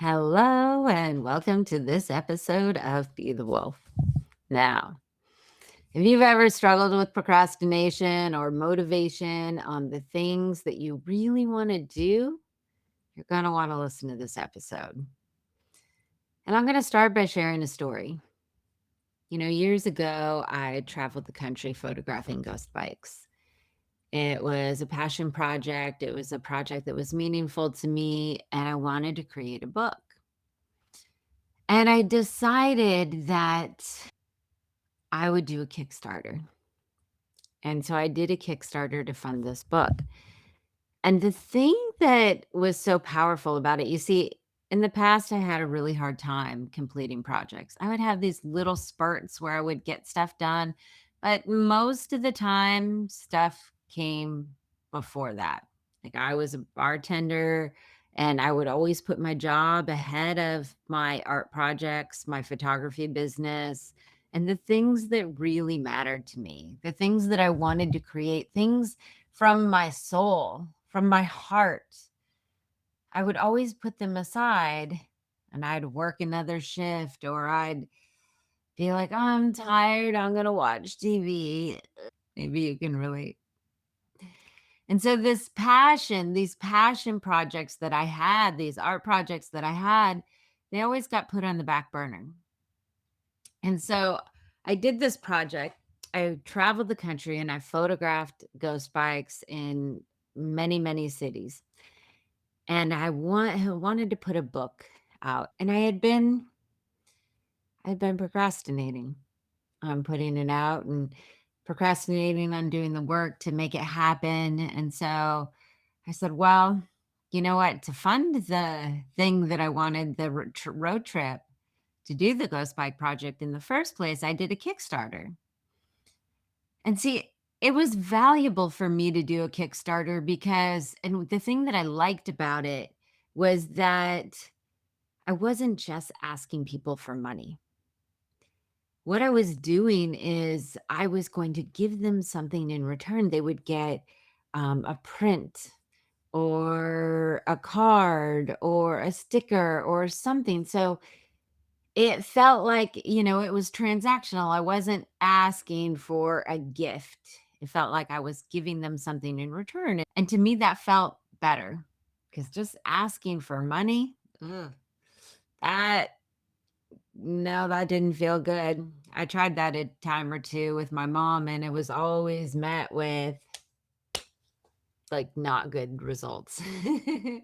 Hello, and welcome to this episode of Be the Wolf. Now, if you've ever struggled with procrastination or motivation on the things that you really want to do, you're going to want to listen to this episode. And I'm going to start by sharing a story. Years ago, I traveled the country photographing ghost bikes. It was a passion project. It was a project that was meaningful to me, and I wanted to create a book. And I decided that I would do a Kickstarter. And so I did a Kickstarter to fund this book. And the thing that was so powerful about it, you see, in the past, I had a really hard time completing projects. I would have these little spurts where I would get stuff done, but most of the time, stuff came before that. Like I was a bartender and I would always put my job ahead of my art projects, my photography business, and the things that really mattered to me, the things that I wanted to create, things from my soul, from my heart. I would always put them aside and I'd work another shift or I'd be like, oh, I'm tired. I'm going to watch TV. Maybe you can relate. And so these passion projects that I had, these art projects that I had, they always got put on the back burner. And so I did this project. I traveled the country and I photographed ghost bikes in many, many cities. And I wanted to put a book out. And I'd been procrastinating on putting it out and procrastinating on doing the work to make it happen. And so I said, well, you know what? To fund the thing that I wanted, the road trip, to do the Ghost Bike project in the first place, I did a Kickstarter. And see, it was valuable for me to do a Kickstarter because, and the thing that I liked about it was that I wasn't just asking people for money. What I was doing is I was going to give them something in return. They would get a print or a card or a sticker or something. So it felt like, it was transactional. I wasn't asking for a gift. It felt like I was giving them something in return. And to me, that felt better because just asking for money, that no, that didn't feel good. I tried that a time or two with my mom, and it was always met with like not good results. If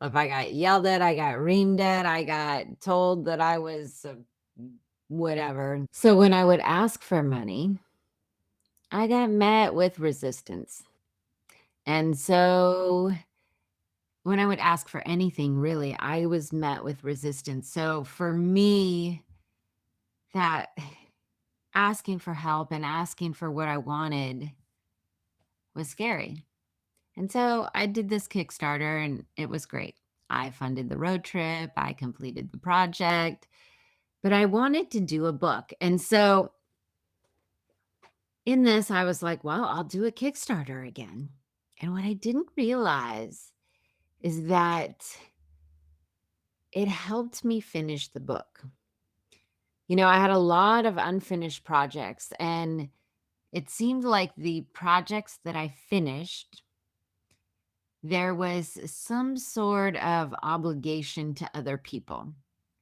I got yelled at, I got reamed at, I got told that I was whatever. So when I would ask for money, I got met with resistance. And so when I would ask for anything, really, I was met with resistance. So for me, that asking for help and asking for what I wanted was scary. And so I did this Kickstarter and it was great. I funded the road trip, I completed the project, but I wanted to do a book. And so in this, I was like, well, I'll do a Kickstarter again. And what I didn't realize is that it helped me finish the book. I had a lot of unfinished projects, and it seemed like the projects that I finished, there was some sort of obligation to other people,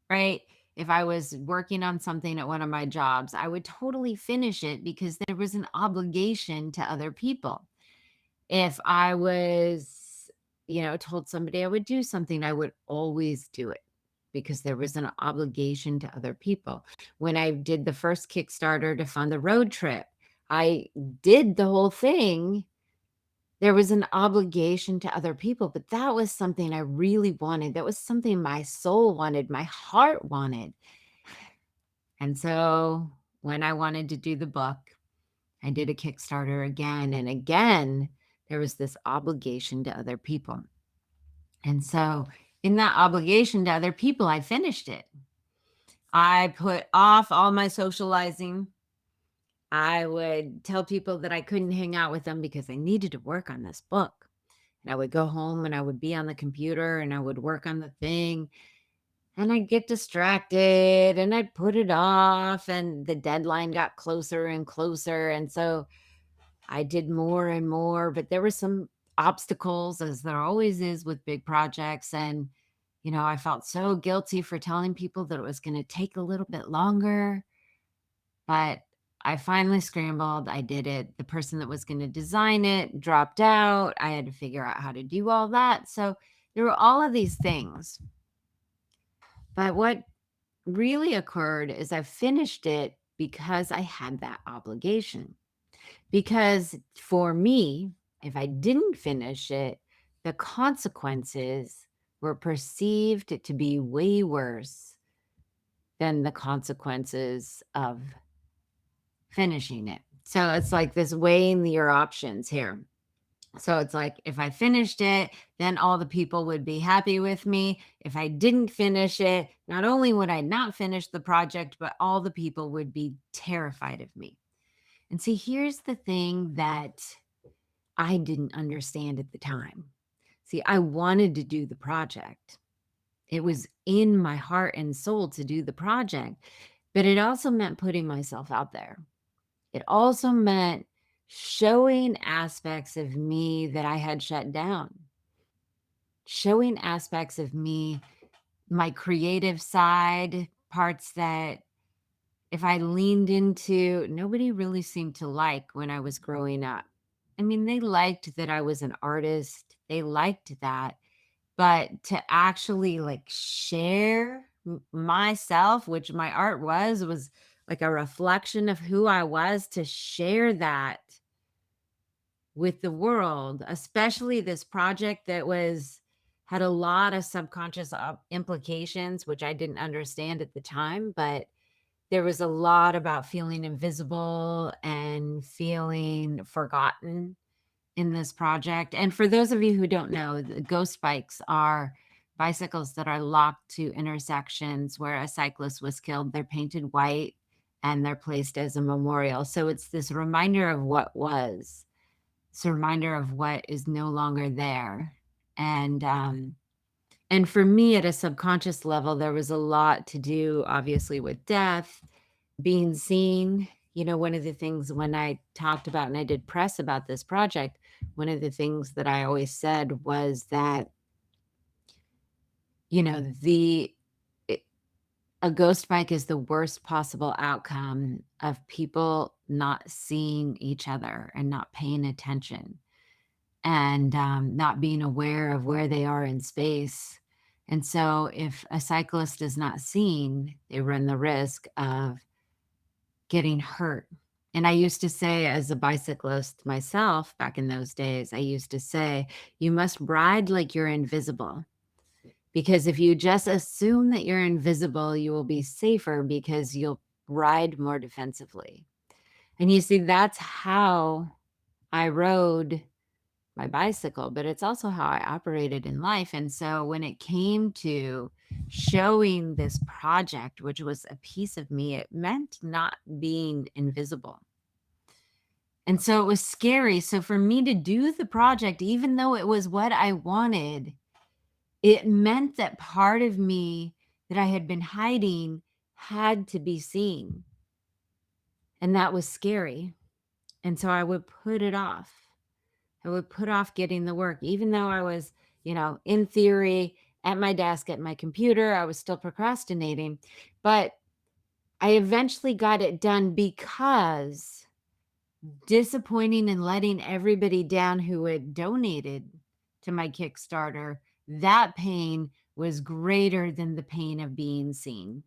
right? If I was working on something at one of my jobs, I would totally finish it because there was an obligation to other people. If I was, told somebody I would do something, I would always do it because there was an obligation to other people. When I did the first Kickstarter to fund the road trip, I did the whole thing. There was an obligation to other people, but that was something I really wanted. That was something my soul wanted, my heart wanted. And so when I wanted to do the book, I did a Kickstarter again and again. There was this obligation to other people. And so in that obligation to other people, I finished it. I put off all my socializing. I would tell people that I couldn't hang out with them because I needed to work on this book. And I would go home and I would be on the computer and I would work on the thing and I'd get distracted and I'd put it off and the deadline got closer and closer. And so I did more and more, but there were some obstacles, as there always is with big projects. And, I felt so guilty for telling people that it was going to take a little bit longer, but I finally scrambled. I did it. The person that was going to design it dropped out. I had to figure out how to do all that. So there were all of these things. But what really occurred is I finished it because I had that obligation. Because for me, if I didn't finish it, the consequences were perceived to be way worse than the consequences of finishing it. So it's like this weighing your options here. So it's like if I finished it, then all the people would be happy with me. If I didn't finish it, not only would I not finish the project, but all the people would be terrified of me. And see, here's the thing that I didn't understand at the time. See, I wanted to do the project. It was in my heart and soul to do the project, but it also meant putting myself out there. It also meant showing aspects of me that I had shut down, showing aspects of me, my creative side, parts that if I leaned into, nobody really seemed to like when I was growing up. I mean, they liked that I was an artist, they liked that, but to actually like share myself, which my art was like a reflection of who I was, to share that with the world, especially this project that had a lot of subconscious implications, which I didn't understand at the time, but there was a lot about feeling invisible and feeling forgotten in this project. And for those of you who don't know, the ghost bikes are bicycles that are locked to intersections where a cyclist was killed. They're painted white and they're placed as a memorial. So it's this reminder of what was. It's a reminder of what is no longer there. And for me at a subconscious level, there was a lot to do, obviously, with death, being seen. One of the things when I talked about and I did press about this project, one of the things that I always said was that, the it- a ghost bike is the worst possible outcome of people not seeing each other and not paying attention and not being aware of where they are in space. And so if a cyclist is not seen, they run the risk of getting hurt. And I used to say, as a bicyclist myself back in those days, I used to say, you must ride like you're invisible. Because if you just assume that you're invisible, you will be safer because you'll ride more defensively. And you see, that's how I rode my bicycle, but it's also how I operated in life. And so when it came to showing this project, which was a piece of me, it meant not being invisible. And so it was scary. So for me to do the project, even though it was what I wanted, it meant that part of me that I had been hiding had to be seen. And that was scary. And so I would put it off. I would put off getting the work, even though I was, in theory, at my desk, at my computer, I was still procrastinating. But I eventually got it done because disappointing and letting everybody down who had donated to my Kickstarter, that pain was greater than the pain of being seen.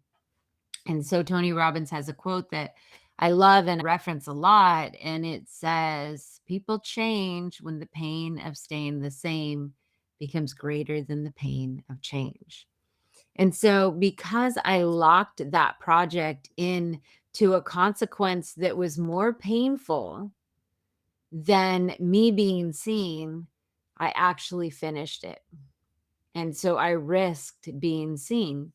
And so Tony Robbins has a quote that I love and reference a lot. And it says, people change when the pain of staying the same becomes greater than the pain of change. And so because I locked that project in to a consequence that was more painful than me being seen, I actually finished it. And so I risked being seen.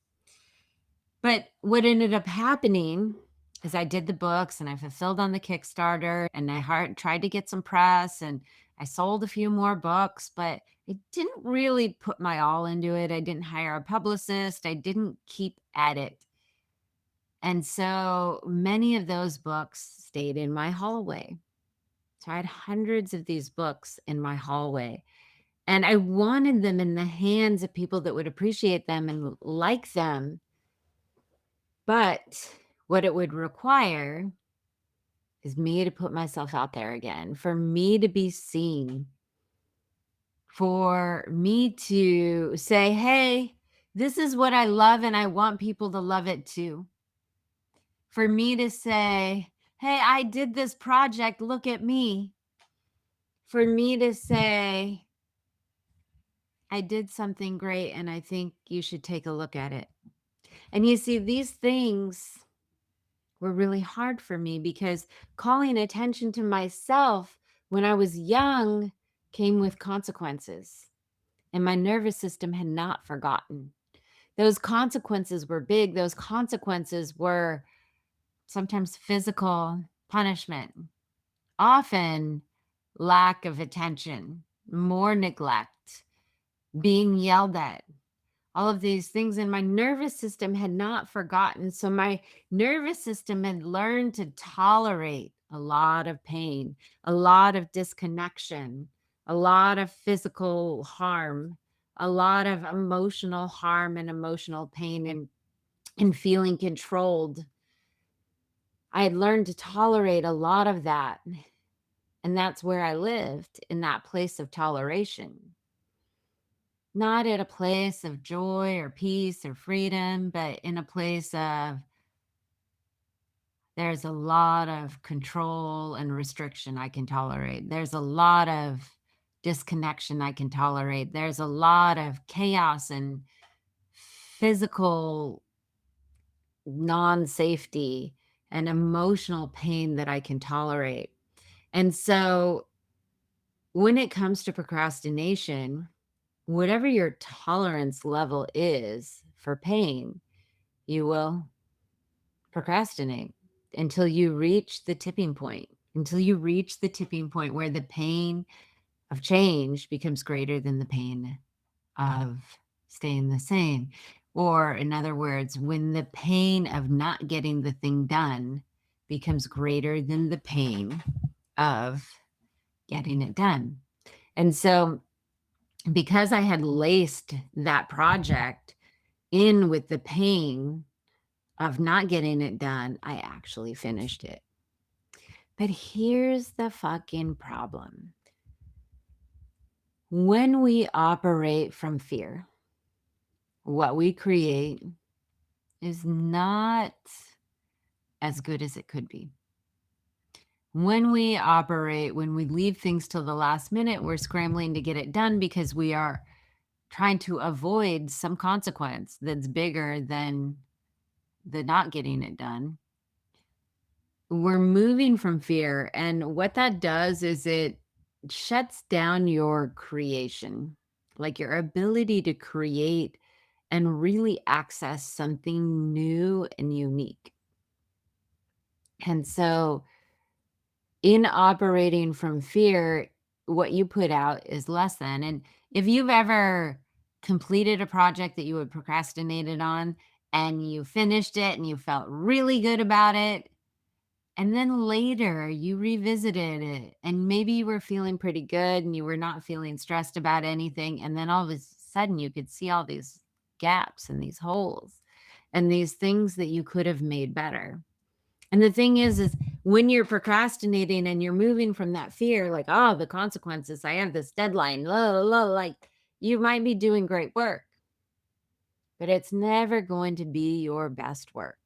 But what ended up happening is I did the books and I fulfilled on the Kickstarter and I tried to get some press and I sold a few more books, but I didn't really put my all into it. I didn't hire a publicist. I didn't keep at it. And so many of those books stayed in my hallway. So I had hundreds of these books in my hallway. And I wanted them in the hands of people that would appreciate them and like them. But what it would require is me to put myself out there again, for me to be seen, for me to say, hey, this is what I love and I want people to love it too. For me to say, hey, I did this project, look at me. For me to say, I did something great and I think you should take a look at it. And you see, these things were really hard for me because calling attention to myself when I was young came with consequences. And my nervous system had not forgotten. Those consequences were big. Those consequences were sometimes physical punishment, often lack of attention, more neglect, being yelled at, all of these things. And my nervous system had not forgotten. So my nervous system had learned to tolerate a lot of pain, a lot of disconnection, a lot of physical harm, a lot of emotional harm and emotional pain, and feeling controlled. I had learned to tolerate a lot of that. And that's where I lived, in that place of toleration. Not at a place of joy or peace or freedom, but in a place of there's a lot of control and restriction I can tolerate. There's a lot of disconnection I can tolerate. There's a lot of chaos and physical non-safety and emotional pain that I can tolerate. And so when it comes to procrastination, whatever your tolerance level is for pain, you will procrastinate until you reach the tipping point, where the pain of change becomes greater than the pain of staying the same. Or, in other words, when the pain of not getting the thing done becomes greater than the pain of getting it done. And so, because I had laced that project in with the pain of not getting it done, I actually finished it. But here's the fucking problem. When we operate from fear, what we create is not as good as it could be. When we leave things till the last minute, we're scrambling to get it done because we are trying to avoid some consequence that's bigger than the not getting it done. We're moving from fear. And what that does is it shuts down your creation, like your ability to create and really access something new and unique. And so, in operating from fear, what you put out is less than. And if you've ever completed a project that you had procrastinated on and you finished it and you felt really good about it, and then later you revisited it and maybe you were feeling pretty good and you were not feeling stressed about anything, and then all of a sudden you could see all these gaps and these holes and these things that you could have made better. And the thing is when you're procrastinating and you're moving from that fear, like, oh, the consequences, I have this deadline, like, you might be doing great work, but it's never going to be your best work.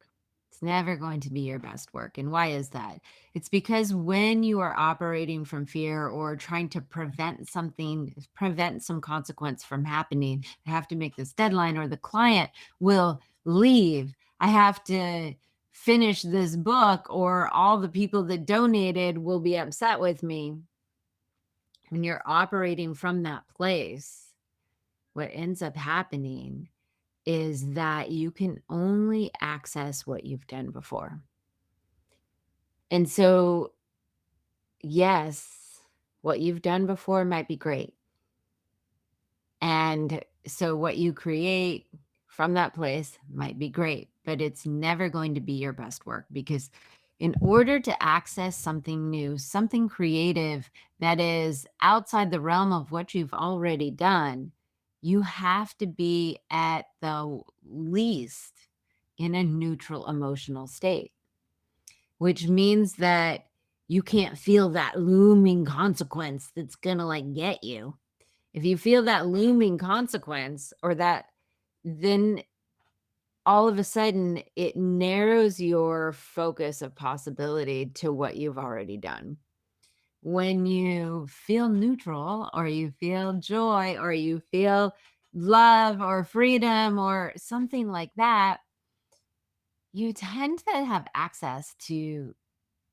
It's never going to be your best work. And why is that? It's because when you are operating from fear or trying to prevent some consequence from happening, I have to make this deadline or the client will leave. I have to finish this book or all the people that donated will be upset with me. When you're operating from that place, what ends up happening is that you can only access what you've done before. And so, yes, What you've done before might be great. And so what you create from that place might be great, but it's never going to be your best work because in order to access something new, something creative that is outside the realm of what you've already done, you have to be at the least in a neutral emotional state, which means that you can't feel that looming consequence that's going to like get you. If you feel that looming consequence or that, then all of a sudden it narrows your focus of possibility to what you've already done. When you feel neutral or you feel joy or you feel love or freedom or something like that, you tend to have access to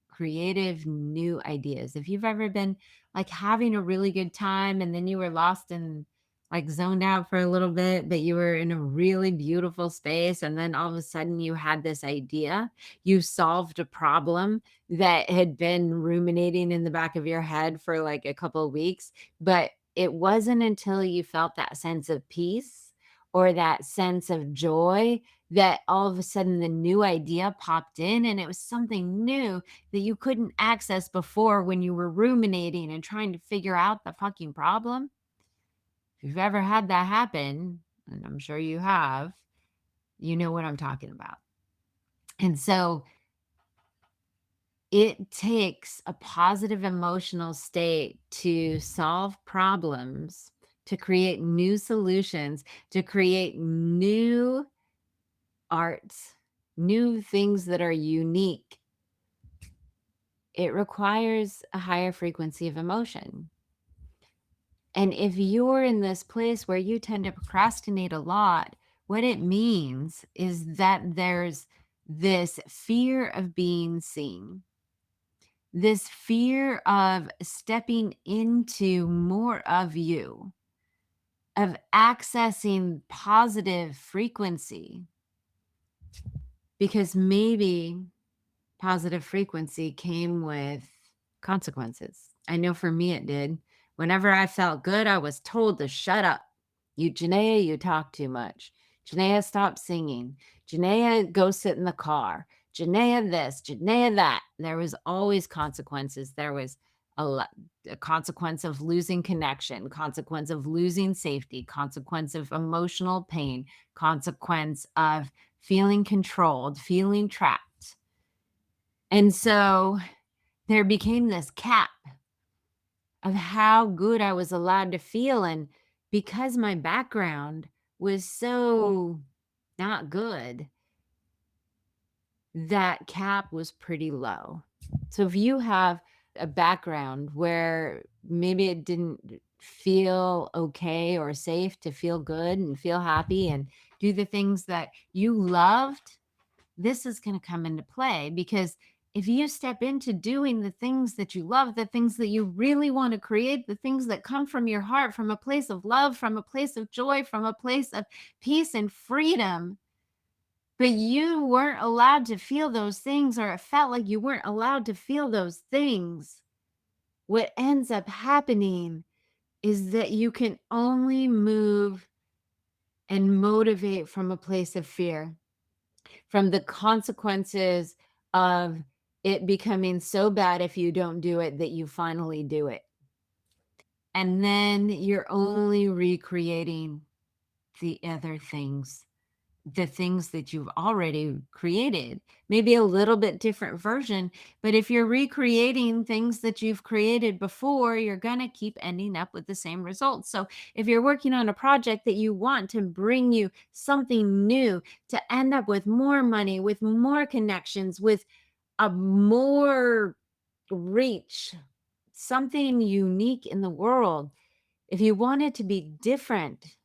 creative new ideas. If you've ever been like having a really good time and then you were lost and like zoned out for a little bit, but you were in a really beautiful space, and then all of a sudden you had this idea, you solved a problem that had been ruminating in the back of your head for like a couple of weeks. But it wasn't until you felt that sense of peace or that sense of joy that all of a sudden the new idea popped in, and it was something new that you couldn't access before when you were ruminating and trying to figure out the fucking problem. If you've ever had that happen, and I'm sure you have, you know what I'm talking about. And so it takes a positive emotional state to solve problems, to create new solutions, to create new arts, new things that are unique. It requires a higher frequency of emotion. And if you're in this place where you tend to procrastinate a lot, what it means is that there's this fear of being seen, this fear of stepping into more of you, of accessing positive frequency, because maybe positive frequency came with consequences. I know for me it did. Whenever I felt good, I was told to shut up. You, Genea, you talk too much. Genea, stop singing. Genea, go sit in the car. Genea, this, Genea, that. There was always consequences. There was a consequence of losing connection, consequence of losing safety, consequence of emotional pain, consequence of feeling controlled, feeling trapped. And so there became this cap of how good I was allowed to feel. And because my background was so not good, that cap was pretty low. So if you have a background where maybe it didn't feel okay or safe to feel good and feel happy and do the things that you loved, this is going to come into play, because if you step into doing the things that you love, the things that you really want to create, the things that come from your heart, from a place of love, from a place of joy, from a place of peace and freedom, but you weren't allowed to feel those things, or it felt like you weren't allowed to feel those things, what ends up happening is that you can only move and motivate from a place of fear, from the consequences of it becoming so bad if you don't do it that you finally do it. And then you're only recreating the other things, the things that you've already created, maybe a little bit different version. But if you're recreating things that you've created before, you're going to keep ending up with the same results. So if you're working on a project that you want to bring you something new, to end up with more money, with more connections, with a more reach, something unique in the world, if you want it to be different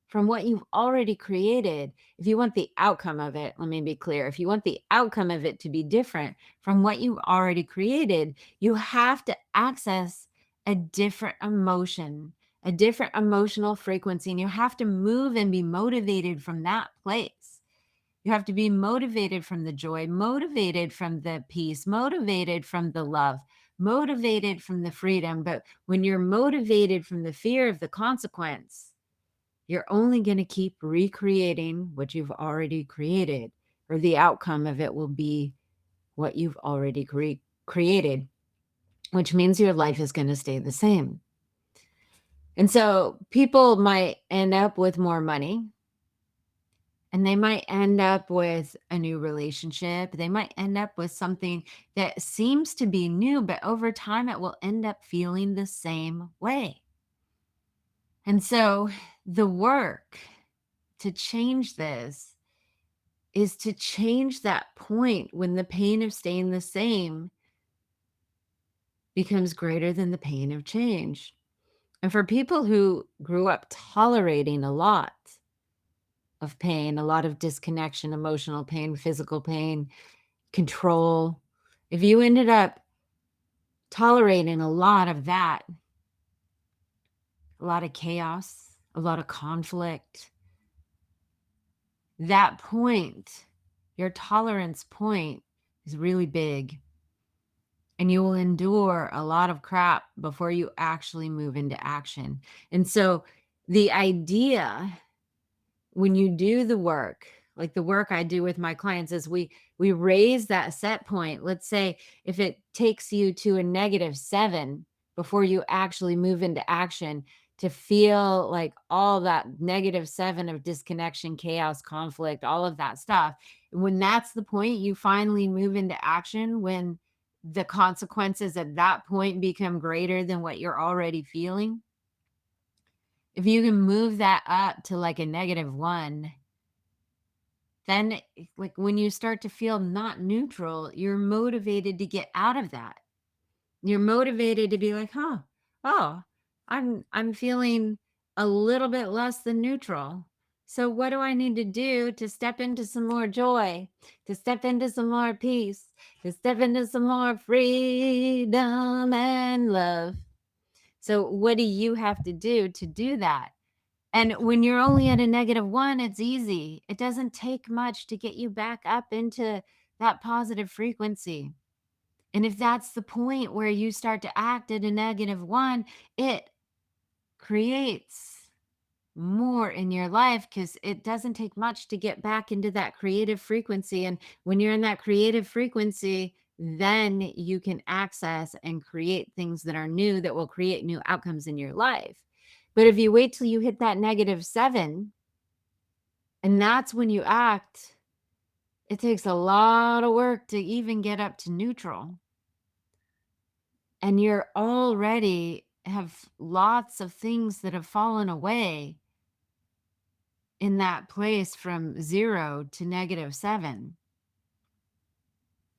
from what you've already created, if you want the outcome of it, let me be clear. If you want the outcome of it to be different from what you've already created, you have to access a different emotion, a different emotional frequency, and you have to move and be motivated from that place. You have to be motivated from the joy, motivated from the peace, motivated from the love, motivated from the freedom. But when you're motivated from the fear of the consequence, you're only going to keep recreating what you've already created, or the outcome of it will be what you've already created, which means your life is going to stay the same. And so people might end up with more money, and they might end up with a new relationship. They might end up with something that seems to be new, but over time it will end up feeling the same way. And so the work to change this is to change that point when the pain of staying the same becomes greater than the pain of change. And for people who grew up tolerating a lot of pain, a lot of disconnection, emotional pain, physical pain, control, if you ended up tolerating a lot of that, a lot of chaos, a lot of conflict, that point, your tolerance point is really big. And you will endure a lot of crap before you actually move into action. And so the idea when you do the work, like the work I do with my clients, is we raise that set point. Let's say if it takes you to a -7 before you actually move into action, to feel like all that -7 of disconnection, chaos, conflict, all of that stuff. When that's the point you finally move into action, when the consequences at that point become greater than what you're already feeling. If you can move that up to like a -1, then like when you start to feel not neutral, you're motivated to get out of that. You're motivated to be like, huh, oh, I'm feeling a little bit less than neutral. So what do I need to do to step into some more joy, to step into some more peace, to step into some more freedom and love? So what do you have to do that? And when you're only at a -1, it's easy. It doesn't take much to get you back up into that positive frequency. And if that's the point where you start to act at a -1, it creates more in your life because it doesn't take much to get back into that creative frequency. And when you're in that creative frequency, then you can access and create things that are new that will create new outcomes in your life. But if you wait till you hit that -7, and that's when you act, it takes a lot of work to even get up to neutral. And you're already have lots of things that have fallen away in that place from 0 to -7.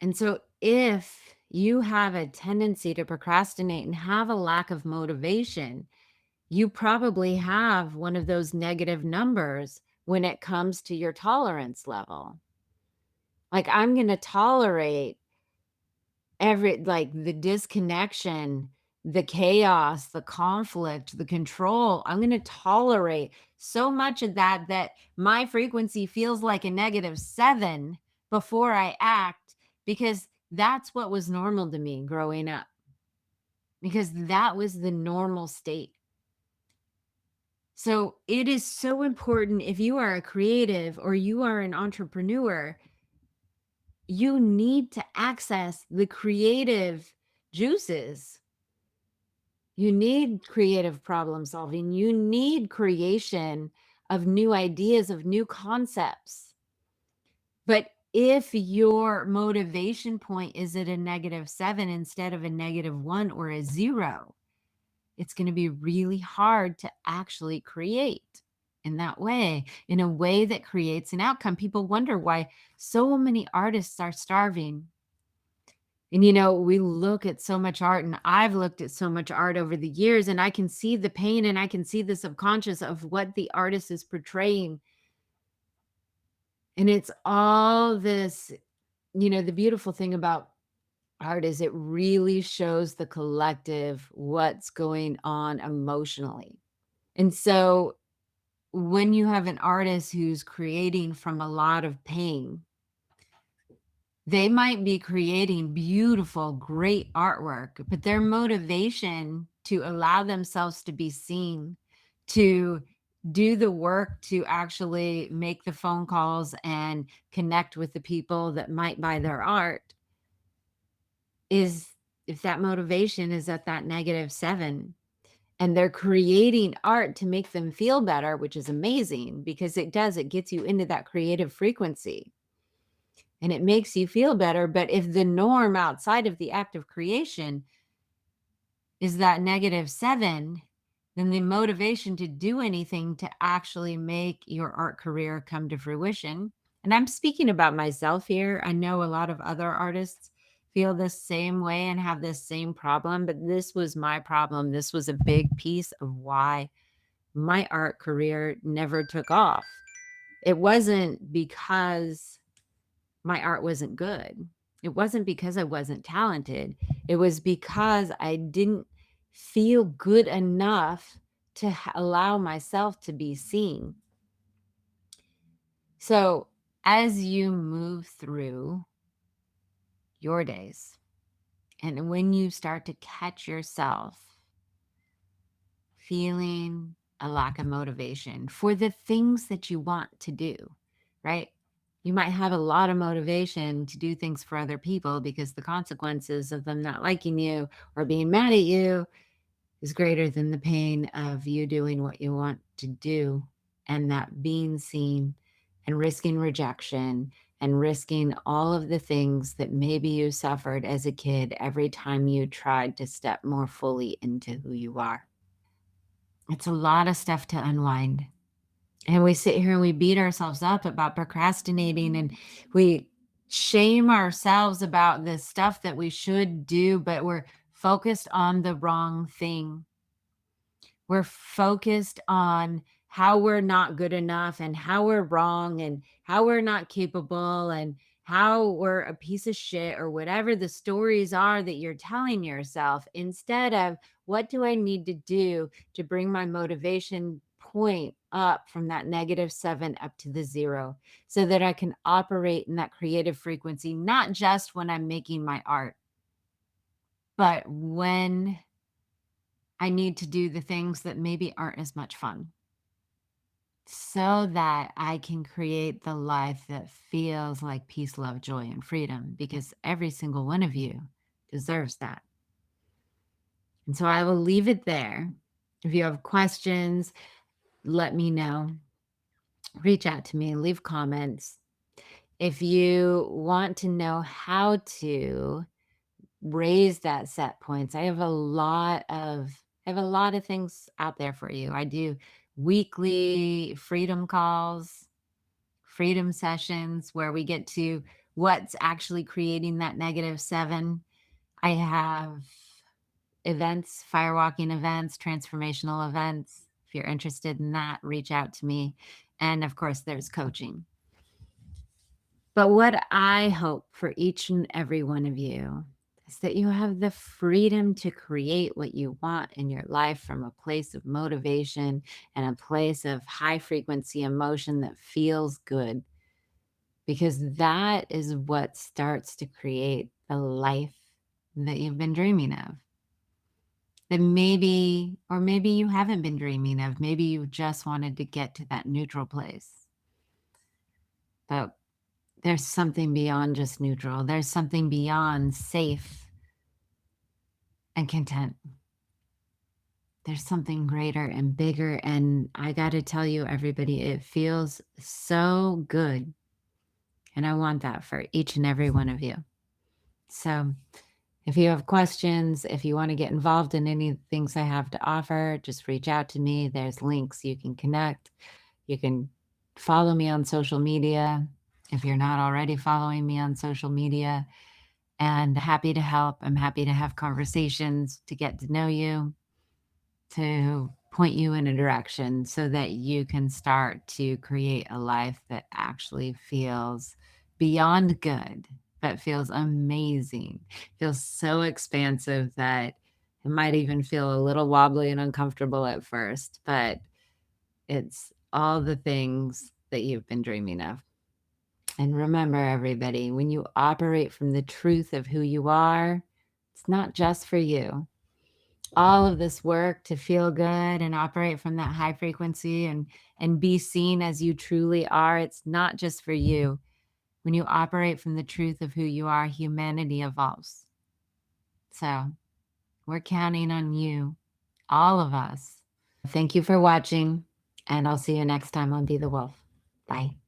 And so if you have a tendency to procrastinate and have a lack of motivation, you probably have one of those negative numbers when it comes to your tolerance level. Like, I'm going to tolerate the disconnection, the chaos, the conflict, the control. I'm going to tolerate so much of that that my frequency feels like a -7 before I act, because that's what was normal to me growing up, because that was the normal state. So it is so important, if you are a creative or you are an entrepreneur, you need to access the creative juices. You need creative problem solving. You need creation of new ideas, of new concepts. But if your motivation point is at a -7 instead of a -1 or a 0, it's going to be really hard to actually create in that way, in a way that creates an outcome. People wonder why so many artists are starving. And, we look at so much art, and I've looked at so much art over the years, and I can see the pain and I can see the subconscious of what the artist is portraying. And it's all this, the beautiful thing about art is it really shows the collective what's going on emotionally. And so when you have an artist who's creating from a lot of pain, They might be creating beautiful, great artwork, but their motivation to allow themselves to be seen, to do the work, to actually make the phone calls and connect with the people that might buy their art is, if that motivation is at that -7, and they're creating art to make them feel better, which is amazing because it gets you into that creative frequency and it makes you feel better. But if the norm outside of the act of creation is that -7, then the motivation to do anything to actually make your art career come to fruition. And I'm speaking about myself here. I know a lot of other artists feel the same way and have this same problem, but this was my problem. This was a big piece of why my art career never took off. It wasn't because my art wasn't good. It wasn't because I wasn't talented. It was because I didn't feel good enough to allow myself to be seen. So, as you move through your days, and when you start to catch yourself feeling a lack of motivation for the things that you want to do, right? You might have a lot of motivation to do things for other people because the consequences of them not liking you or being mad at you is greater than the pain of you doing what you want to do and that being seen and risking rejection and risking all of the things that maybe you suffered as a kid every time you tried to step more fully into who you are. It's a lot of stuff to unwind. And we sit here and we beat ourselves up about procrastinating and we shame ourselves about the stuff that we should do, but we're focused on the wrong thing. We're focused on how we're not good enough and how we're wrong and how we're not capable and how we're a piece of shit or whatever the stories are that you're telling yourself, instead of what do I need to do to bring my motivation point up from that -7 up to the 0 so that I can operate in that creative frequency, not just when I'm making my art, but when I need to do the things that maybe aren't as much fun so that I can create the life that feels like peace, love, joy, and freedom, because every single one of you deserves that. And so I will leave it there. If you have questions, let me know. Reach out to me, leave comments. If you want to know how to raise that set points, I have a lot of things out there for you. I do weekly freedom calls, freedom sessions where we get to what's actually creating that -7. I have events, firewalking events, transformational events. If you're interested in that, reach out to me. And of course, there's coaching. But what I hope for each and every one of you is that you have the freedom to create what you want in your life from a place of motivation and a place of high frequency emotion that feels good, because that is what starts to create the life that you've been dreaming of. That maybe, or maybe you haven't been dreaming of, maybe you just wanted to get to that neutral place. But there's something beyond just neutral. There's something beyond safe and content. There's something greater and bigger. And I got to tell you, everybody, it feels so good. And I want that for each and every one of you. So if you have questions, if you want to get involved in any things I have to offer, just reach out to me. There's links you can connect. You can follow me on social media if you're not already following me on social media. And happy to help. I'm happy to have conversations, to get to know you, to point you in a direction so that you can start to create a life that actually feels beyond good, but feels amazing, feels so expansive that it might even feel a little wobbly and uncomfortable at first, but it's all the things that you've been dreaming of. And remember, everybody, when you operate from the truth of who you are, it's not just for you. All of this work to feel good and operate from that high frequency and be seen as you truly are, it's not just for you. When you operate from the truth of who you are, humanity evolves. So we're counting on you, all of us. Thank you for watching, and I'll see you next time on Be the Wolf. Bye.